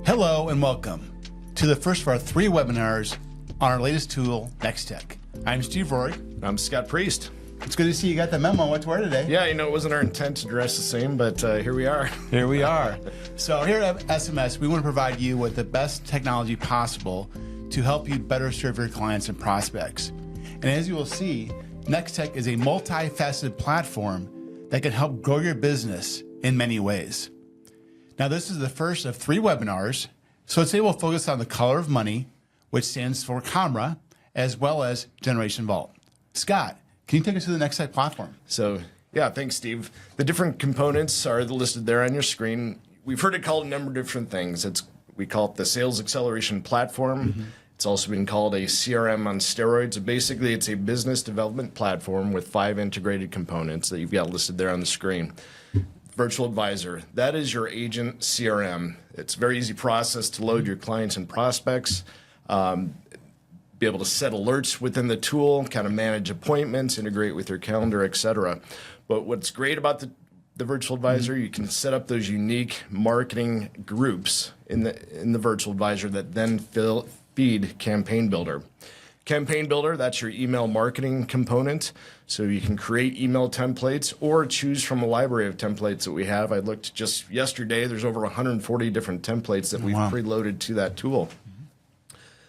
Hello and welcome to the first of our 3 webinars on our latest tool, Nextek. I'm Steve Rory. I'm Scott Priest. It's good to see you got the memo on what to wear today. Yeah, it wasn't our intent to dress the same, but here we are. Here we are. So here at SMS, we want to provide you with the best technology possible to help you better serve your clients and prospects. And as you will see, Nextek is a multifaceted platform that can help grow your business in many ways. Now, this is the first of 3 webinars, so today we'll focus on the color of money, which stands for COMRA, as well as Generation Vault. Scott, can you take us to the Nextek platform? So, yeah, thanks, Steve. The different components are listed there on your screen. We've heard it called a number of different things. We call it the Sales Acceleration Platform. It's also been called a CRM on steroids. Basically, it's a business development platform with 5 integrated components that you've got listed there on the screen. Virtual Advisor, that is your agent CRM. It's a very easy process to load your clients and prospects, be able to set alerts within the tool, kind of manage appointments, integrate with your calendar, etc. But what's great about the Virtual Advisor, you can set up those unique marketing groups in the Virtual Advisor that then feed Campaign Builder. Campaign Builder, that's your email marketing component. So you can create email templates or choose from a library of templates that we have. I looked just yesterday, there's over 140 different templates that we've preloaded to that tool.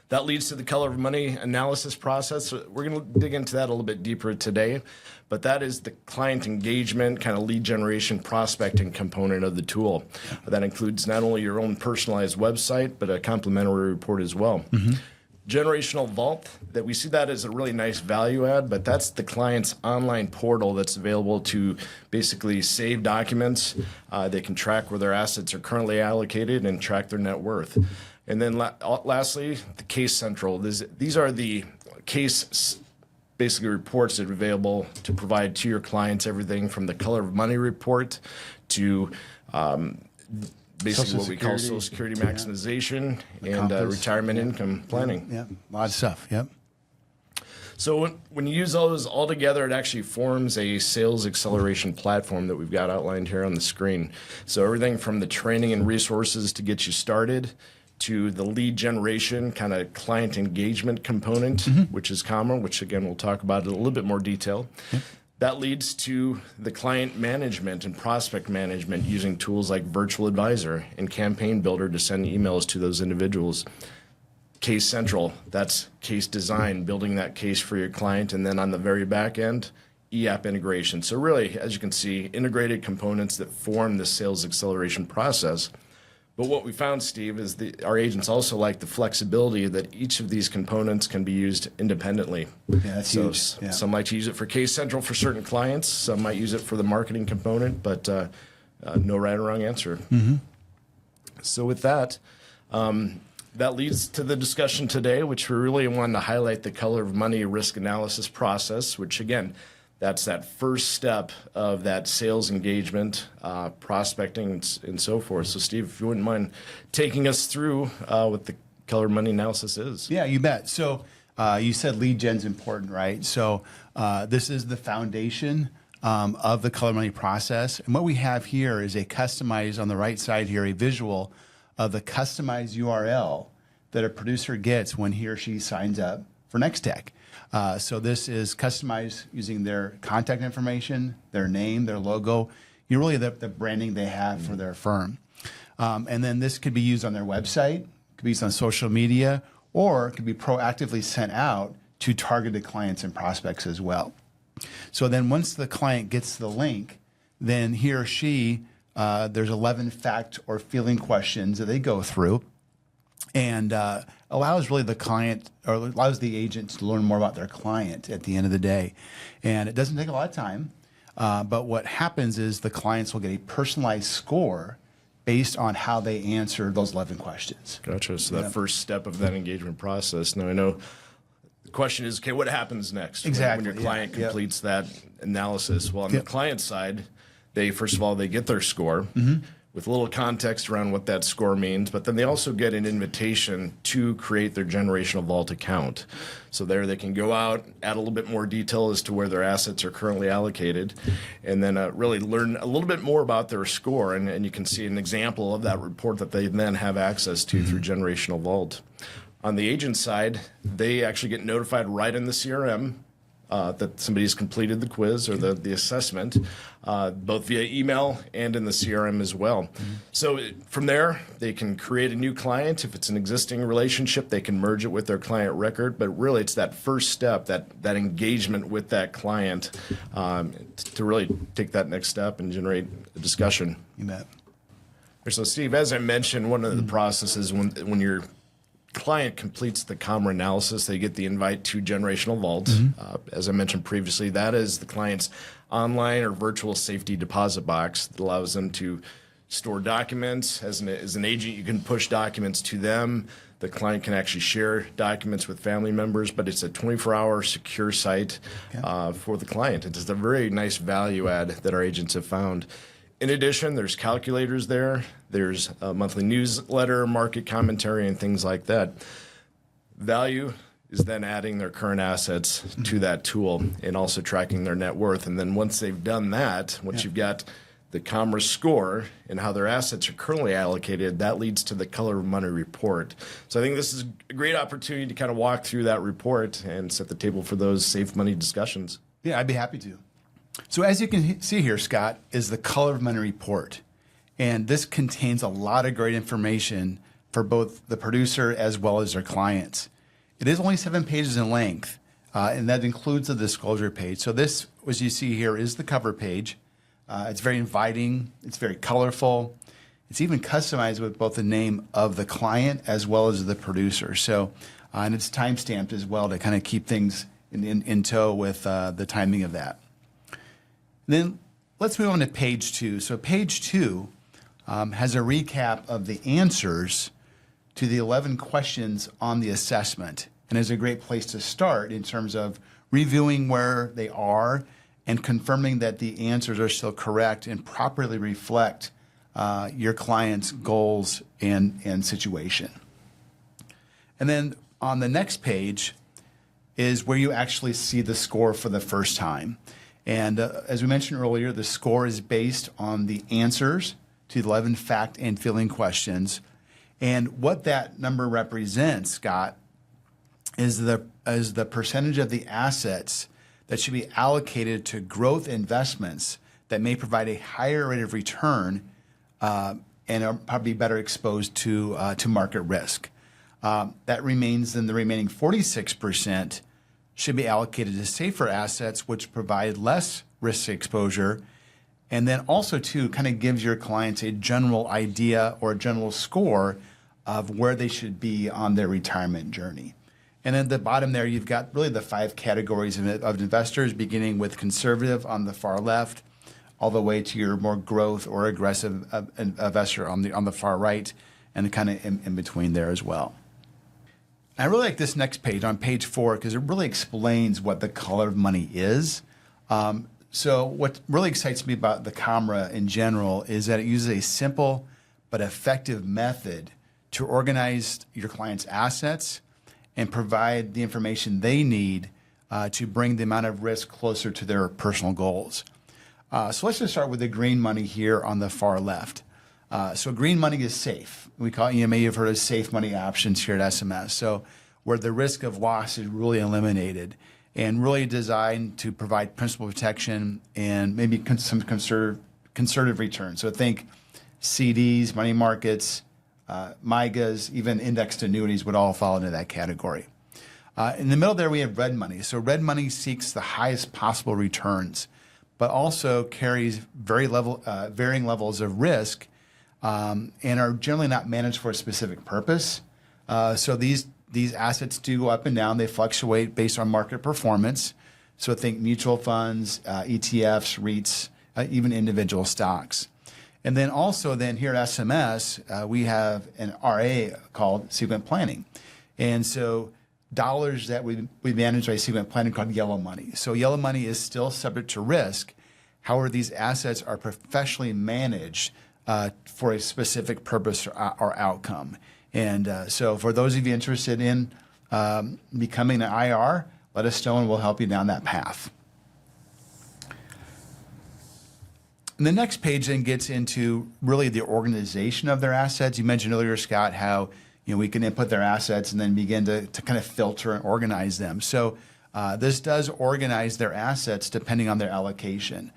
That leads to the color of money analysis process. So we're going to dig into that a little bit deeper today, but that is the client engagement, kind of lead generation prospecting component of the tool. That includes not only your own personalized website, but a complimentary report as well. Generational Vault, that we see that as a really nice value add, but that's the client's online portal that's available to basically save documents. They can track where their assets are currently allocated and track their net worth. And then lastly, the Case Central. These are the case basically reports that are available to provide to your clients, everything from the color of money report to basically what we call Social Security maximization and retirement income planning. Yeah, a lot of stuff, yep. So when you use those all together, it actually forms a sales acceleration platform that we've got outlined here on the screen. So everything from the training and resources to get you started to the lead generation, kind of client engagement component, which is COMRA, which again, we'll talk about in a little bit more detail. That leads to the client management and prospect management using tools like Virtual Advisor and Campaign Builder to send emails to those individuals. Case Central, that's case design, building that case for your client. And then on the very back end, e-app integration. So really, as you can see, integrated components that form the sales acceleration process. But what we found, Steve, is our agents also like the flexibility that each of these components can be used independently. Yeah, that's huge. Yeah. Some like to use it for Case Central for certain clients. Some might use it for the marketing component, but no right or wrong answer. So with that, that leads to the discussion today, which we really wanted to highlight the color of money risk analysis process, which again, that's that first step of that sales engagement, prospecting, and so forth. So, Steve, if you wouldn't mind taking us through what the color money analysis is. Yeah, you bet. So you said lead gen's important, right? So this is the foundation of the color money process. And what we have here is a customized, on the right side here, a visual of the customized URL that a producer gets when he or she signs up for Nextek. So this is customized using their contact information, their name, their logo, really the branding they have for their firm. And then this could be used on their website, could be used on social media, or it could be proactively sent out to targeted clients and prospects as well. So then once the client gets the link, then he or she, there's 11 fact or feeling questions that they go through, and allows really the client, or allows the agent to learn more about their client at the end of the day. And it doesn't take a lot of time, but what happens is the clients will get a personalized score based on how they answer those 11 questions. Gotcha. So that first step of that engagement process. Now I know the question is, okay, what happens next when your client completes that analysis? Well, on the client side, first of all, they get their score. with a little context around what that score means, but then they also get an invitation to create their generational vault account. So there they can go out, add a little bit more detail as to where their assets are currently allocated, and then really learn a little bit more about their score. And you can see an example of that report that they then have access to through generational vault. On the agent side, they actually get notified right in the CRM that somebody's completed the quiz or the assessment, both via email and in the CRM as well. So from there, they can create a new client. If it's an existing relationship, they can merge it with their client record. But really, it's that first step, that engagement with that client to really take that next step and generate a discussion. You bet. So Steve, as I mentioned, one of the processes when you're client completes the COMRA analysis, they get the invite to Generational Vault. As I mentioned previously, that is the client's online or virtual safety deposit box that allows them to store documents. As an agent, you can push documents to them. The client can actually share documents with family members, but it's a 24-hour secure site for the client. It's a very nice value add that our agents have found. In addition, there's calculators there. There's a monthly newsletter, market commentary, and things like that. Value is then adding their current assets to that tool and also tracking their net worth. And then once they've done that, once you've got the COMRA score and how their assets are currently allocated, that leads to the Color of Money report. So I think this is a great opportunity to kind of walk through that report and set the table for those safe money discussions. Yeah, I'd be happy to. So as you can see here, Scott, is the Color of Money report. And this contains a lot of great information for both the producer as well as their clients. It is only 7 pages in length, and that includes the disclosure page. So this, as you see here, is the cover page. It's very inviting. It's very colorful. It's even customized with both the name of the client as well as the producer. So, and it's time-stamped as well to kind of keep things in tow with the timing of that. Then let's move on to page 2. So page 2 has a recap of the answers to the 11 questions on the assessment, and is a great place to start in terms of reviewing where they are and confirming that the answers are still correct and properly reflect your client's goals and situation. And then on the next page is where you actually see the score for the first time. And as we mentioned earlier, the score is based on the answers to the 11 fact and feeling questions. And what that number represents, Scott, is the percentage of the assets that should be allocated to growth investments that may provide a higher rate of return and are probably better exposed to market risk. That remains then the remaining 46% should be allocated to safer assets, which provide less risk exposure, and then also too kind of gives your clients a general idea or a general score of where they should be on their retirement journey. And at the bottom there, you've got really the 5 categories of investors, beginning with conservative on the far left, all the way to your more growth or aggressive investor on the far right, and kind of in between there as well. I really like this next page, on page 4, because it really explains what the color of money is. So what really excites me about the COMRA in general is that it uses a simple but effective method to organize your client's assets and provide the information they need to bring the amount of risk closer to their personal goals. So let's just start with the green money here on the far left. So green money is safe. We call it, you may have heard of safe money options here at SMS. So where the risk of loss is really eliminated and really designed to provide principal protection and maybe some conservative returns. So think CDs, money markets, MYGAs, even indexed annuities would all fall into that category. In the middle there, we have red money. So red money seeks the highest possible returns, but also carries varying levels of risk and are generally not managed for a specific purpose. So these assets do go up and down. They fluctuate based on market performance. So think mutual funds, ETFs, REITs, even individual stocks. And then also then here at SMS, we have an RA called sequent planning. And so dollars that we manage by sequent planning called yellow money. So yellow money is still subject to risk. However, these assets are professionally managed for a specific purpose or outcome. And so for those of you interested in becoming an IR, let us know and we'll help you down that path. And the next page then gets into really the organization of their assets. You mentioned earlier, Scott, how we can input their assets and then begin to kind of filter and organize them. So this does organize their assets depending on their allocation.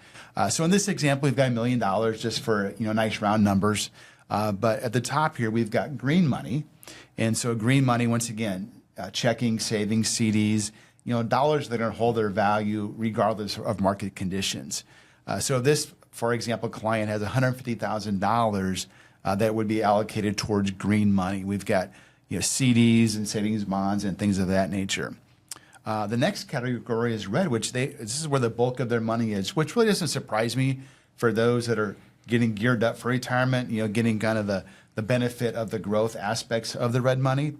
So in this example, we've got $1 million just for nice round numbers. But at the top here, we've got green money. And so green money, once again, checking, savings, CDs, dollars that are going to hold their value regardless of market conditions. So this, for example, client has $150,000 that would be allocated towards green money. We've got CDs and savings bonds and things of that nature. The next category is red, which this is where the bulk of their money is, which really doesn't surprise me for those that are getting geared up for retirement, getting kind of the benefit of the growth aspects of the red money.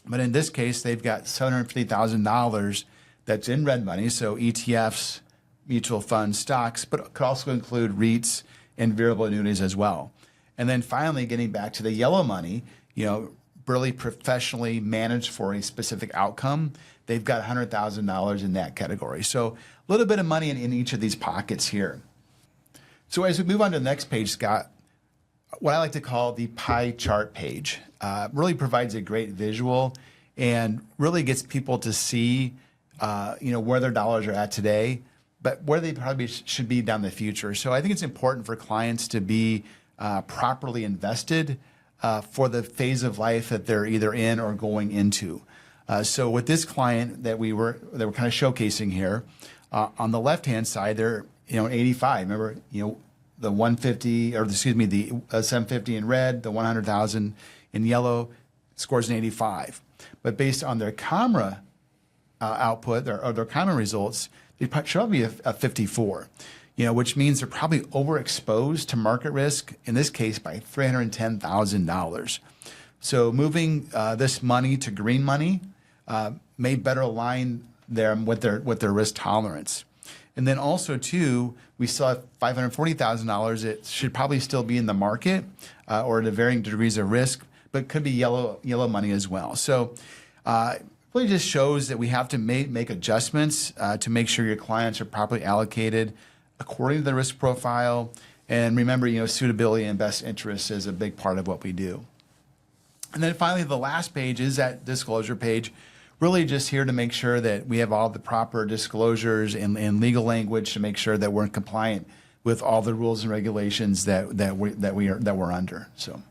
But in this case, they've got $750,000 that's in red money, so ETFs, mutual funds, stocks, but it could also include REITs and variable annuities as well. And then finally, getting back to the yellow money, really professionally managed for a specific outcome, they've got $100,000 in that category. So a little bit of money in each of these pockets here. So as we move on to the next page, Scott, what I like to call the pie chart page really provides a great visual and really gets people to see where their dollars are at today, but where they probably should be down the future. So I think it's important for clients to be properly invested for the phase of life that they're either in or going into. So with this client that we were kind of showcasing here, on the left-hand side, they're 85. Remember, the 150, or excuse me, the 750 in red, the 100,000 in yellow, scores an 85. But based on their COMRA output or their COMRA results, they should probably be a 54. Which means they're probably overexposed to market risk, in this case by $310,000. So moving this money to green money may better align them with their risk tolerance. And then also, too, we still have $540,000 that should probably still be in the market or at varying degrees of risk, but could be yellow money as well. So it really just shows that we have to make adjustments to make sure your clients are properly allocated according to the risk profile. And remember, suitability and best interests is a big part of what we do. And then finally, the last page is that disclosure page, really just here to make sure that we have all the proper disclosures and legal language to make sure that we're compliant with all the rules and regulations that we're under. So.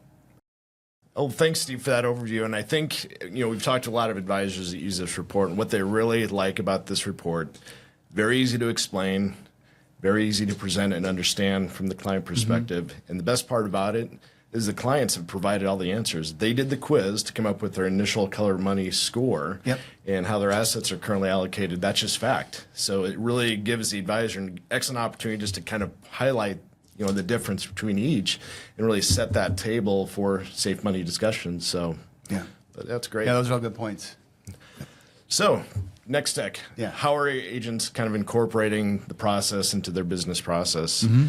Oh, thanks, Steve, for that overview. And I think, we've talked to a lot of advisors that use this report, and what they really like about this report, very easy to explain, very easy to present and understand from the client perspective. Mm-hmm. And the best part about it is the clients have provided all the answers. They did the quiz to come up with their initial color money score. Yep. And how their assets are currently allocated. That's just fact. So it really gives the advisor an excellent opportunity just to kind of highlight the difference between each and really set that table for safe money discussions. So yeah, that's great. Yeah, those are all good points. So Nextek, yeah. How are agents kind of incorporating the process into their business process? Mm-hmm.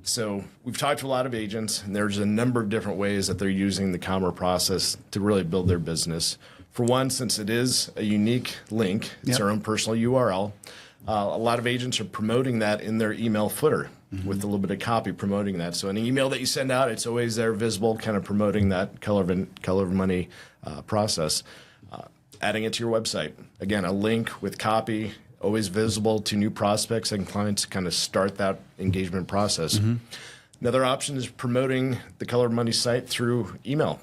So we've talked to a lot of agents, and there's a number of different ways that they're using the COMRA process to really build their business. For one, since it is a unique link, it's our own personal URL, a lot of agents are promoting that in their email footer with a little bit of copy promoting that. So an email that you send out, it's always there visible, kind of promoting that color of money process. Adding it to your website. Again, a link with copy, always visible to new prospects and clients to kind of start that engagement process. Mm-hmm. Another option is promoting the Color of Money site through email.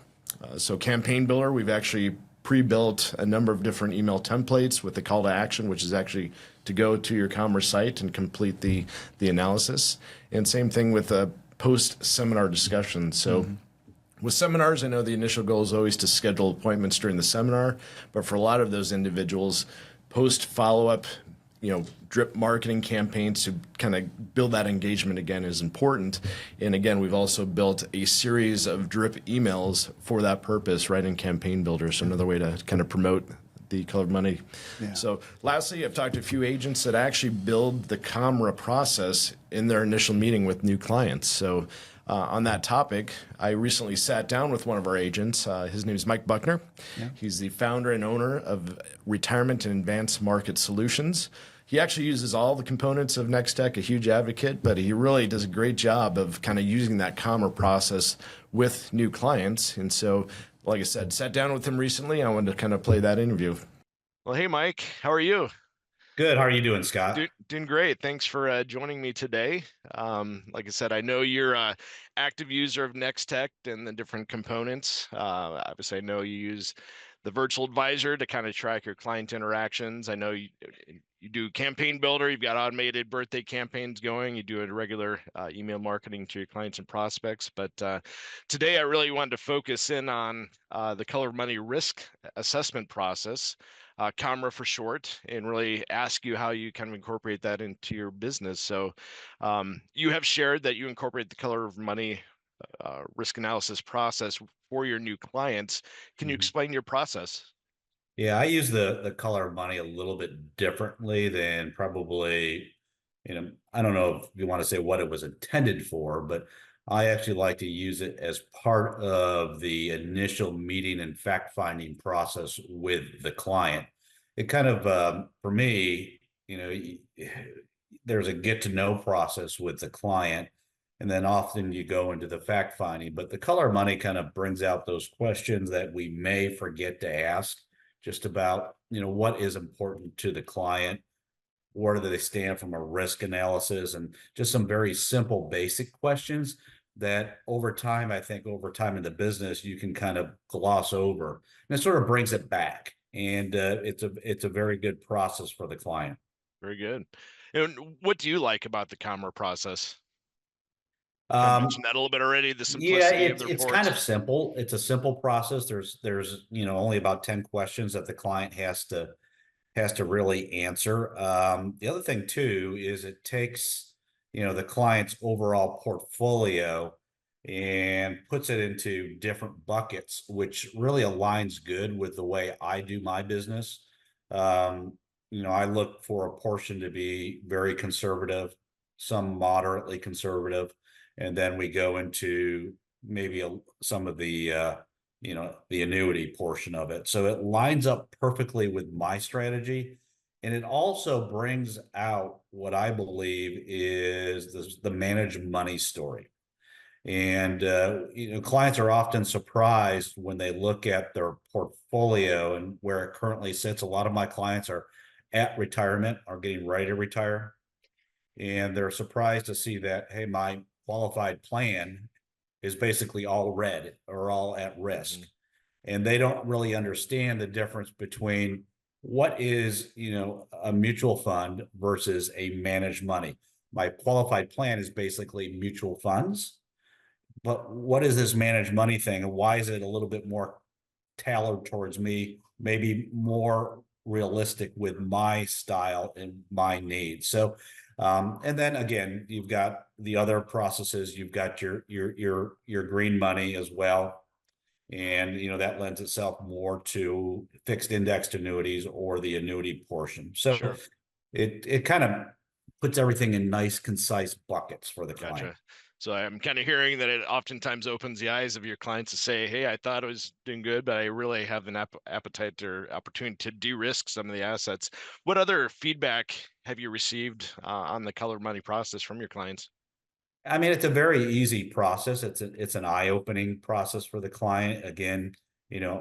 So Campaign Builder, we've actually pre-built a number of different email templates with the call to action, which is actually to go to your COMRA site and complete the analysis. And same thing with post-seminar discussion. So with seminars, I know the initial goal is always to schedule appointments during the seminar, but for a lot of those individuals, post follow-up, drip marketing campaigns to kind of build that engagement again is important. And again, we've also built a series of drip emails for that purpose right in Campaign Builder. So another way to kind of promote the Color of Money. Yeah. So lastly, I've talked to a few agents that actually build the COMRA process in their initial meeting with new clients. So On that topic, I recently sat down with one of our agents. His name is Mike Buckner. Yeah. He's the founder and owner of Retirement and Advanced Market Solutions. He actually uses all the components of Nextek, a huge advocate, but he really does a great job of kind of using that COMRA process with new clients. And so, like I said, sat down with him recently. I wanted to kind of play that interview. Well, hey, Mike, how are you? Good. How are you doing, Scott? Doing great. Thanks for joining me today. Like I said, I know you're an active user of Nextek and the different components. Obviously, I know you use the virtual advisor to kind of track your client interactions. I know you do campaign builder. You've got automated birthday campaigns going. You do a regular email marketing to your clients and prospects. But today, I really wanted to focus in on the color money risk assessment process. COMRA for short, and really ask you how you kind of incorporate that into your business. So you have shared that you incorporate the color of money risk analysis process for your new clients. Can you explain your process? Yeah, I use the color of money a little bit differently than probably, I don't know if you want to say what it was intended for, but I actually like to use it as part of the initial meeting and fact-finding process with the client. It kind of, for me, there's a get-to-know process with the client, and then often you go into the fact-finding. But the color of money kind of brings out those questions that we may forget to ask, just about, what is important to the client, where do they stand from a risk analysis, and just some very simple, basic questions that over time, I think over time in the business, you can kind of gloss over, and it sort of brings it back. And it's a very good process for the client. Very good. And what do you like about the COMRA process? Kind of Um, mentioned that a little bit already, the yeah, simplicity of the it's kind reports. of simple. It's a simple process. There's only about 10 questions that the client has to really answer. The other thing too is it takes, the client's overall portfolio and puts it into different buckets, which really aligns good with the way I do my business. I look for a portion to be very conservative, some moderately conservative, and then we go into maybe some of the annuity portion of it. So it lines up perfectly with my strategy. And it also brings out what I believe is the managed money story. And, clients are often surprised when they look at their portfolio and where it currently sits. A lot of my clients are at retirement or getting ready to retire. And they're surprised to see that, hey, my qualified plan is basically all red or all at risk. And they don't really understand the difference between what is, a mutual fund versus a managed money. My qualified plan is basically mutual funds, but what is this managed money thing, and why is it a little bit more tailored towards me, maybe more realistic with my style and my needs? So and then again, you've got the other processes. You've got your green money as well, and that lends itself more to fixed indexed annuities or the annuity portion. So Sure. it kind of puts everything in nice, concise buckets for the client. Gotcha. So I'm kind of hearing that it oftentimes opens the eyes of your clients to say, hey, I thought I was doing good, but I really have an appetite or opportunity to de-risk some of the assets. What other feedback have you received on the color money process from your clients? I mean, it's a very easy process. It's an eye-opening process for the client. Again,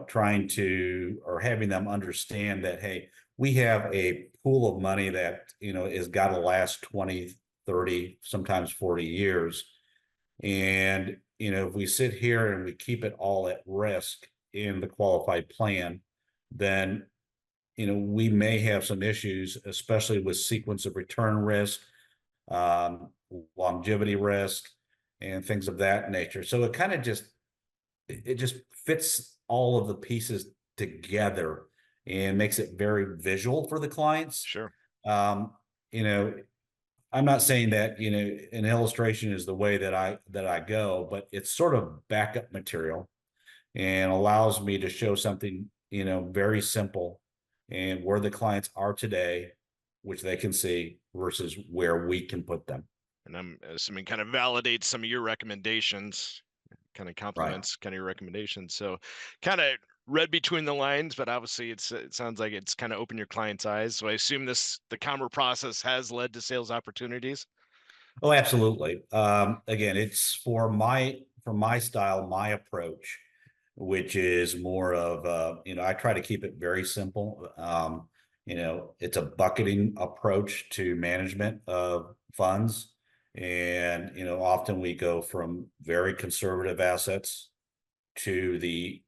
trying to or having them understand that, hey, we have a pool of money that, is got to last 20, 30, sometimes 40 years. And, if we sit here and we keep it all at risk in the qualified plan, then, we may have some issues, especially with sequence of return risk, um, longevity risk, and things of that nature. So it kind of just fits all of the pieces together and makes it very visual for the clients. Sure. Um, you know, I'm not saying that, an illustration is the way that I go, but it's sort of backup material and allows me to show something, very simple and where the clients are today, which they can see versus where we can put them. And I'm assuming kind of validates some of your recommendations, kind of Right. complements kind of your recommendations. So kind of read between the lines, but obviously it sounds like it's kind of opened your client's eyes. So I assume the COMRA process has led to sales opportunities. Oh, absolutely. Again, it's for my style, my approach, which is more of I try to keep it very simple. It's a bucketing approach to management of funds. And, often we go from very conservative assets to the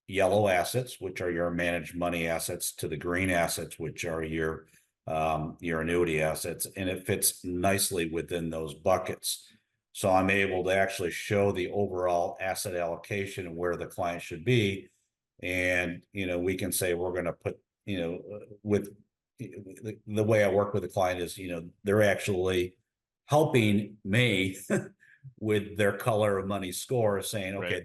yellow assets, which are your managed money assets, to the green assets, which are your annuity assets, and it fits nicely within those buckets. So I'm able to actually show the overall asset allocation and where the client should be. And, we can say we're going to put, with the way I work with the client is, they're actually helping me with their color of money score, saying, Right. okay,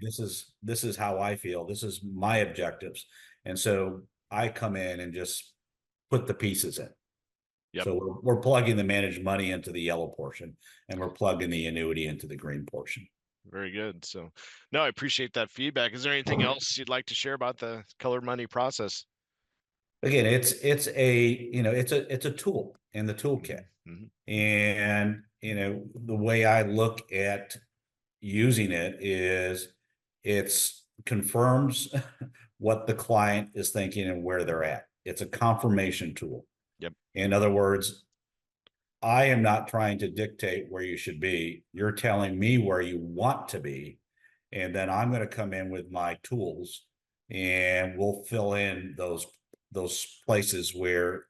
this is how I feel. This is my objectives. And so I come in and just put the pieces in. Yep. So we're plugging the managed money into the yellow portion, and we're plugging the annuity into the green portion. Very good. So no, I appreciate that feedback. Is there anything else you'd like to share about the color money process? Again, it's a tool in the toolkit. Mm-hmm. And the way I look at using it is it's confirms what the client is thinking and where they're at. It's a confirmation tool. Yep. In other words, I am not trying to dictate where you should be. You're telling me where you want to be. And then I'm going to come in with my tools and we'll fill in those places where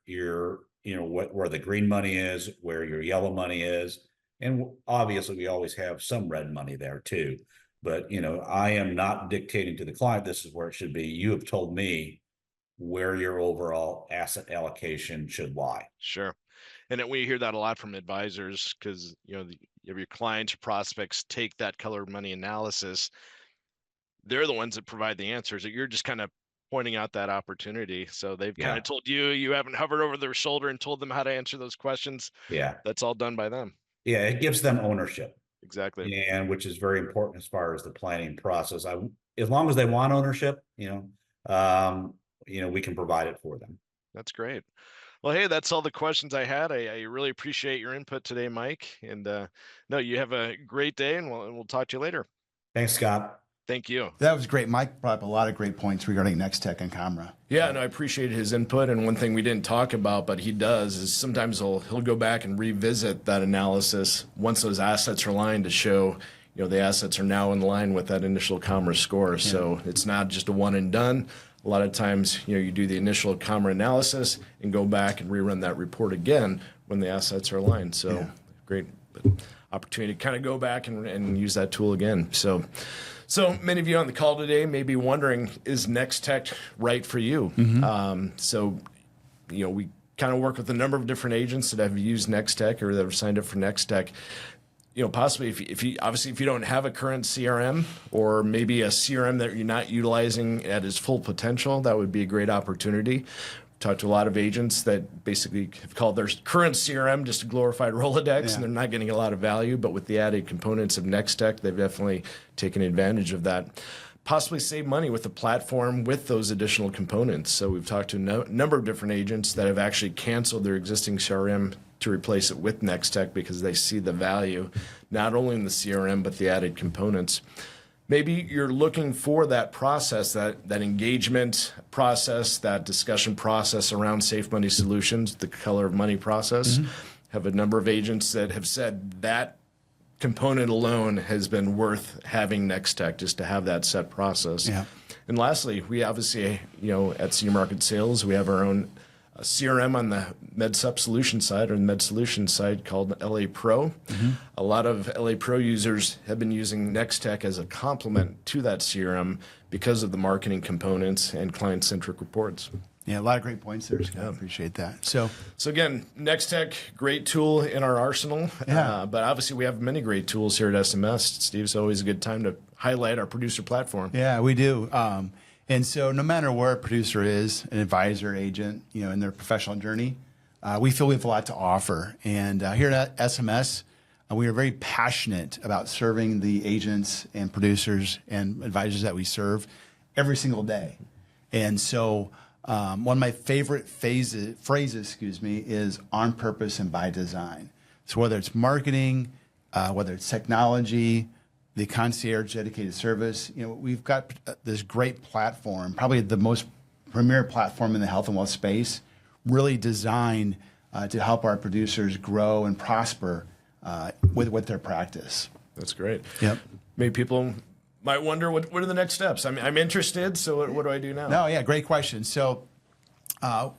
where the green money is, where your yellow money is. And obviously we always have some red money there too. But, I am not dictating to the client, this is where it should be. You have told me where your overall asset allocation should lie. Sure. And we hear that a lot from advisors because, your clients or prospects take that color money analysis. They're the ones that provide the answers. You're just kind of pointing out that opportunity. So they've kind of told you haven't hovered over their shoulder and told them how to answer those questions. Yeah. That's all done by them. Yeah. It gives them ownership. Exactly. And which is very important as far as the planning process. As long as they want ownership, we can provide it for them. That's great. Well, hey, that's all the questions I had. I really appreciate your input today, Mike. And no, you have a great day, and we'll talk to you later. Thanks, Scott. Thank you. That was great. Mike brought up a lot of great points regarding Nextek and COMRA. Yeah, and I appreciate his input. And one thing we didn't talk about, but he does, is sometimes he'll go back and revisit that analysis once those assets are aligned to show, the assets are now in line with that initial COMRA score. Yeah. So it's not just a one and done. A lot of times, you do the initial COMRA analysis and go back and rerun that report again when the assets are aligned. So great opportunity to kind of go back and use that tool again. So many of you on the call today may be wondering, is Nextek right for you? Mm-hmm. We kind of work with a number of different agents that have used Nextek or that have signed up for Nextek. Possibly if you don't have a current CRM or maybe a CRM that you're not utilizing at its full potential, that would be a great opportunity. Talked to a lot of agents that basically have called their current CRM just a glorified Rolodex, and they're not getting a lot of value. But with the added components of Nextek, they've definitely taken advantage of that. Possibly save money with the platform with those additional components. So we've talked to a number of different agents that have actually canceled their existing CRM to replace it with Nextek because they see the value not only in the CRM but the added components. Maybe you're looking for that process, that engagement process, that discussion process around Safe Money Solutions, the color of money process. Mm-hmm. Have a number of agents that have said that component alone has been worth having Nextek just to have that set process. Yeah. And lastly, we obviously, at Senior Market Sales, we have our own CRM on the MedSup solution side or the Med Solutions side called LA Pro. Mm-hmm. A lot of LA Pro users have been using Nextek as a complement to that CRM because of the marketing components and client-centric reports. Yeah, a lot of great points there, Scott. I appreciate that. So again, Nextek, great tool in our arsenal. Yeah. But obviously we have many great tools here at SMS. Steve, it's always a good time to highlight our producer platform. Yeah, we do. And so no matter where a producer is, an advisor, agent, in their professional journey, we feel we have a lot to offer. And here at SMS, we are very passionate about serving the agents and producers and advisors that we serve every single day. And so one of my favorite phrases, is on purpose and by design. So whether it's marketing, whether it's technology, the concierge dedicated service, we've got this great platform, probably the most premier platform in the health and wealth space, really designed to help our producers grow and prosper with their practice. That's great. Yep. Maybe people might wonder what are the next steps. I'm interested. So what do I do now? No, yeah, great question. So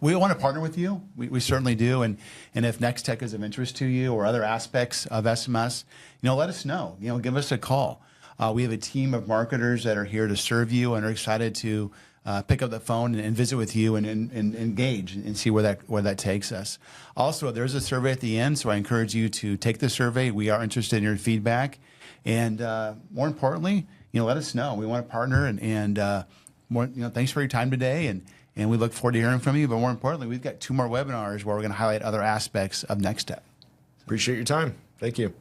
we want to partner with you. We certainly do. And if Nextek is of interest to you or other aspects of SMS, let us know. Give us a call. We have a team of marketers that are here to serve you and are excited to pick up the phone and visit with you and engage and see where that takes us. Also, there's a survey at the end, so I encourage you to take the survey. We are interested in your feedback. And more importantly, let us know. We want to partner and more, thanks for your time today. And we look forward to hearing from you. But more importantly, we've got 2 more webinars where we're going to highlight other aspects of Nextek. Appreciate your time. Thank you.